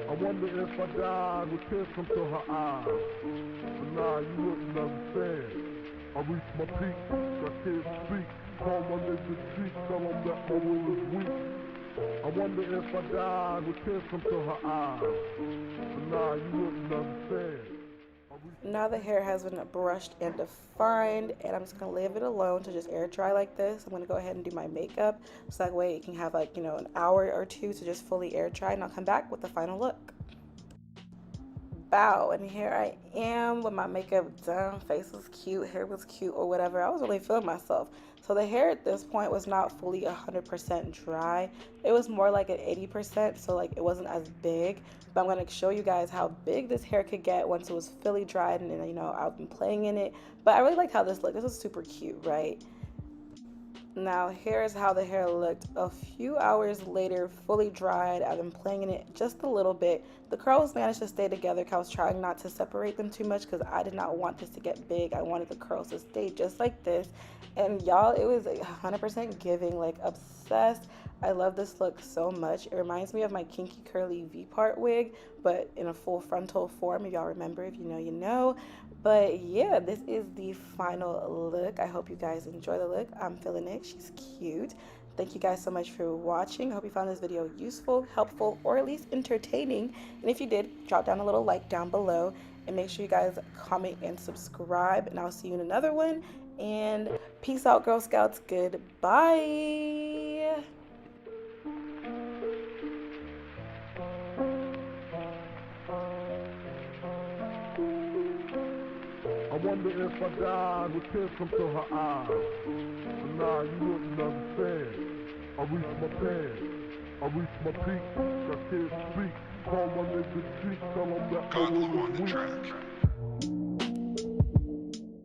I wonder if I died with tears come to her eyes. But nah, you wouldn't understand. I reached my peak, I can't speak. Call my nigga cheek, tell him that my will is weak. I wonder if I died with tears come to her eyes. But nah, you wouldn't understand. Now the hair has been brushed and defined, and I'm just gonna leave it alone to just air dry like this. I'm gonna go ahead and do my makeup so that way it can have like, an hour or two to just fully air dry, and I'll come back with the final look. Bow, and here I am with my makeup done. Face was cute, hair was cute, or whatever. I was really feeling myself. So the hair at this point was not fully 100% dry. It was more like at 80%, so like it wasn't as big. But I'm gonna show you guys how big this hair could get once it was fully dried, and I've been playing in it. But I really liked how this looked. This was super cute, right? Now here's how the hair looked a few hours later, fully dried. I've been playing in it just a little bit. The curls managed to stay together because I was trying not to separate them too much because I did not want this to get big. I wanted the curls to stay just like this. And y'all, it was 100% giving, like obsessed. I love this look so much. It reminds me of my kinky curly V-part wig, but in a full frontal form. If y'all remember, if you know, you know. But yeah, this is the final look. I hope you guys enjoy the look. I'm feeling it. She's cute. Thank you guys so much for watching. I hope you found this video useful, helpful, or at least entertaining. And if you did, drop down a little like down below. And make sure you guys comment and subscribe. And I'll see you in another one. And peace out, Girl Scouts. Goodbye. I wonder if I died with tears come to her eyes. But nah, you wouldn't understand. I reached my pants, I reached my peak, I can't speak. Call my nigga cheek, tell him that my will is weak.